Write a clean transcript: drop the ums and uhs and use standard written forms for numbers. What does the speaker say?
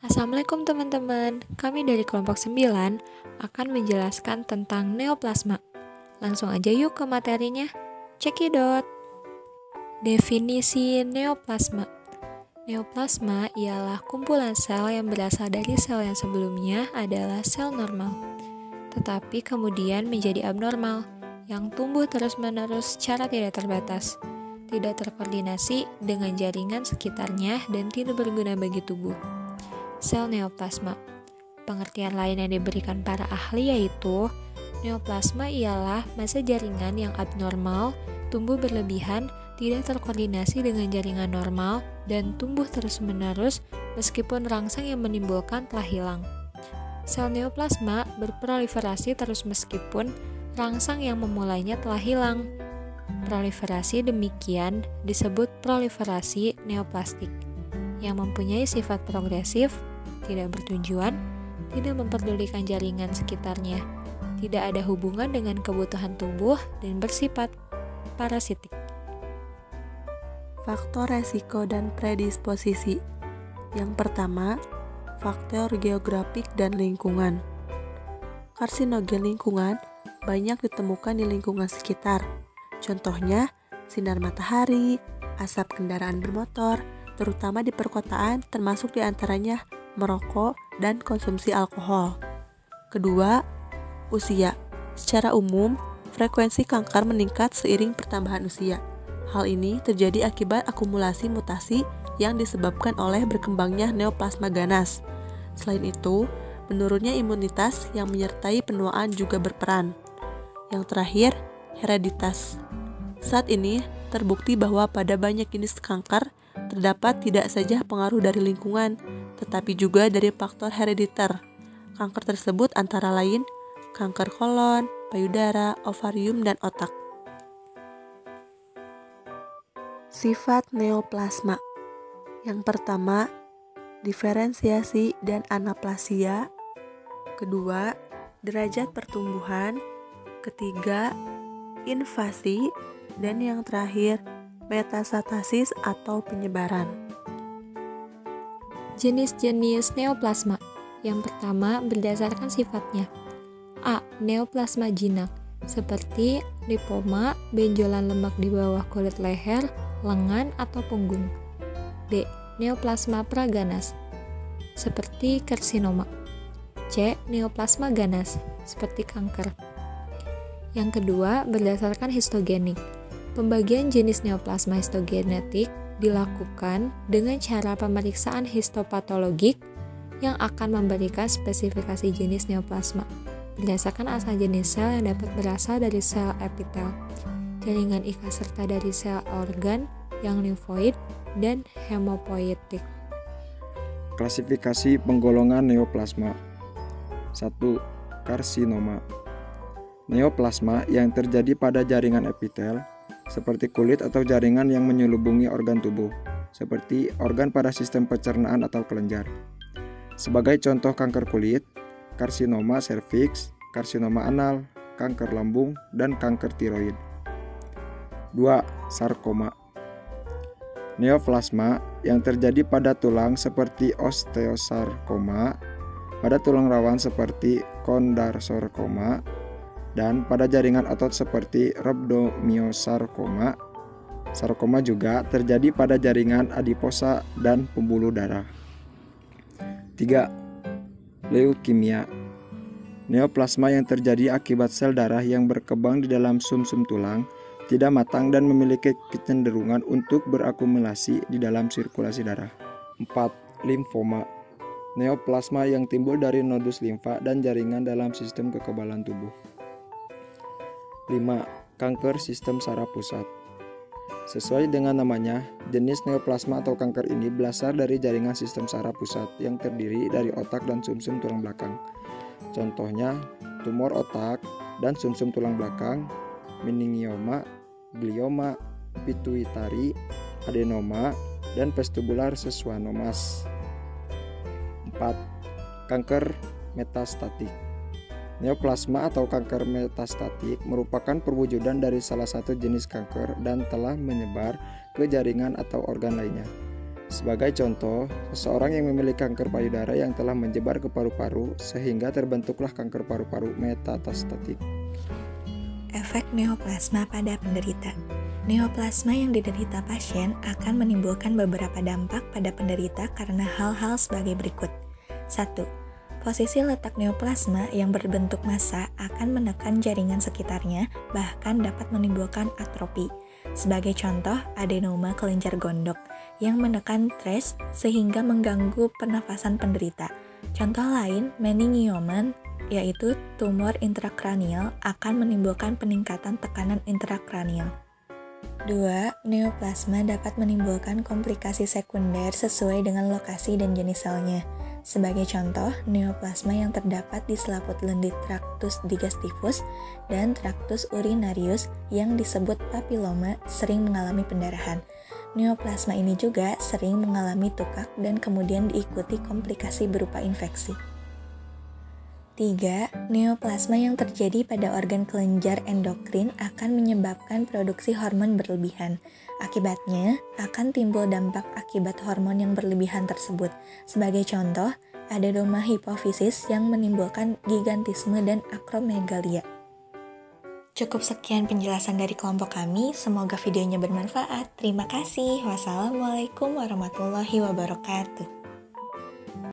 Assalamualaikum teman-teman, kami dari kelompok 9 akan menjelaskan tentang neoplasma. Langsung aja yuk ke materinya, cekidot. Definisi neoplasma. Neoplasma ialah kumpulan sel yang berasal dari sel yang sebelumnya adalah sel normal, tetapi kemudian menjadi abnormal, yang tumbuh terus-menerus secara tidak terbatas, tidak terkoordinasi dengan jaringan sekitarnya dan tidak berguna bagi tubuh. Sel neoplasma. Pengertian lain yang diberikan para ahli yaitu neoplasma ialah massa jaringan yang abnormal, tumbuh berlebihan, tidak terkoordinasi dengan jaringan normal, dan tumbuh terus-menerus meskipun rangsang yang menimbulkan telah hilang. Sel neoplasma berproliferasi terus meskipun rangsang yang memulainya telah hilang. Proliferasi demikian disebut proliferasi neoplastik, yang mempunyai sifat progresif, tidak bertujuan, tidak memperdulikan jaringan sekitarnya, tidak ada hubungan dengan kebutuhan tubuh, dan bersifat parasitik. Faktor resiko dan predisposisi. Yang pertama, faktor geografik dan lingkungan. Karsinogen lingkungan banyak ditemukan di lingkungan sekitar. Contohnya, sinar matahari, asap kendaraan bermotor, terutama di perkotaan, termasuk diantaranya merokok dan konsumsi alkohol. Kedua, usia. Secara umum, frekuensi kanker meningkat seiring pertambahan usia. Hal ini terjadi akibat akumulasi mutasi yang disebabkan oleh berkembangnya neoplasma ganas. Selain itu, menurunnya imunitas yang menyertai penuaan juga berperan. Yang terakhir, hereditas. Saat ini, terbukti bahwa pada banyak jenis kanker terdapat tidak saja pengaruh dari lingkungan, tetapi juga dari faktor herediter. Kanker tersebut antara lain kanker kolon, payudara, ovarium, dan otak. Sifat neoplasma. Yang pertama, diferensiasi dan anaplasia. Kedua, derajat pertumbuhan. Ketiga, invasi. Dan yang terakhir, metastasis atau penyebaran. Jenis-jenis neoplasma. Yang pertama, berdasarkan sifatnya. A. Neoplasma jinak, seperti lipoma, benjolan lemak di bawah kulit leher, lengan, atau punggung. B. Neoplasma praganas, seperti karsinoma. C. Neoplasma ganas, seperti kanker. Yang kedua, berdasarkan histogenik. Pembagian jenis neoplasma histogenetik dilakukan dengan cara pemeriksaan histopatologik yang akan memberikan spesifikasi jenis neoplasma berdasarkan asal jenis sel yang dapat berasal dari sel epitel, jaringan IK serta dari sel organ yang limfoid dan hemopoietik. Klasifikasi penggolongan neoplasma. 1. Karsinoma. Neoplasma yang terjadi pada jaringan epitel seperti kulit atau jaringan yang menyelubungi organ tubuh, seperti organ pada sistem pencernaan atau kelenjar. Sebagai contoh kanker kulit, karsinoma serviks, karsinoma anal, kanker lambung, dan kanker tiroid. 2. Sarkoma. Neoplasma yang terjadi pada tulang seperti osteosarkoma, pada tulang rawan seperti kondarsarkoma, dan pada jaringan otot seperti rhabdomyosarkoma. Sarkoma juga terjadi pada jaringan adiposa dan pembuluh darah. 3. Leukemia. Neoplasma yang terjadi akibat sel darah yang berkembang di dalam sumsum tulang tidak matang dan memiliki kecenderungan untuk berakumulasi di dalam sirkulasi darah. 4. Limfoma. Neoplasma yang timbul dari nodus limfa dan jaringan dalam sistem kekebalan tubuh. 5. Kanker sistem saraf pusat. Sesuai dengan namanya, jenis neoplasma atau kanker ini berasal dari jaringan sistem saraf pusat yang terdiri dari otak dan sumsum tulang belakang. Contohnya, tumor otak dan sumsum tulang belakang, meningioma, glioma, pituitari, adenoma, dan vestibular seschwannomas. 4. Kanker metastatik. Neoplasma atau kanker metastatik merupakan perwujudan dari salah satu jenis kanker dan telah menyebar ke jaringan atau organ lainnya. Sebagai contoh, seseorang yang memiliki kanker payudara yang telah menyebar ke paru-paru sehingga terbentuklah kanker paru-paru metastatik. Efek neoplasma pada penderita. Neoplasma yang diderita pasien akan menimbulkan beberapa dampak pada penderita karena hal-hal sebagai berikut. 1. Posisi letak neoplasma yang berbentuk massa akan menekan jaringan sekitarnya, bahkan dapat menimbulkan atrofi. Sebagai contoh, adenoma kelenjar gondok yang menekan tres sehingga mengganggu pernafasan penderita. Contoh lain, meningioma, yaitu tumor intrakranial akan menimbulkan peningkatan tekanan intrakranial. 2. Neoplasma dapat menimbulkan komplikasi sekunder sesuai dengan lokasi dan jenis selnya. Sebagai contoh, neoplasma yang terdapat di selaput lendir Tractus digestivus dan Tractus urinarius yang disebut papiloma sering mengalami pendarahan. Neoplasma ini juga sering mengalami tukak dan kemudian diikuti komplikasi berupa infeksi. 3. Neoplasma yang terjadi pada organ kelenjar endokrin akan menyebabkan produksi hormon berlebihan. Akibatnya, akan timbul dampak akibat hormon yang berlebihan tersebut. Sebagai contoh, adenoma hipofisis yang menimbulkan gigantisme dan akromegalia. Cukup sekian penjelasan dari kelompok kami, semoga videonya bermanfaat. Terima kasih. Wassalamualaikum warahmatullahi wabarakatuh.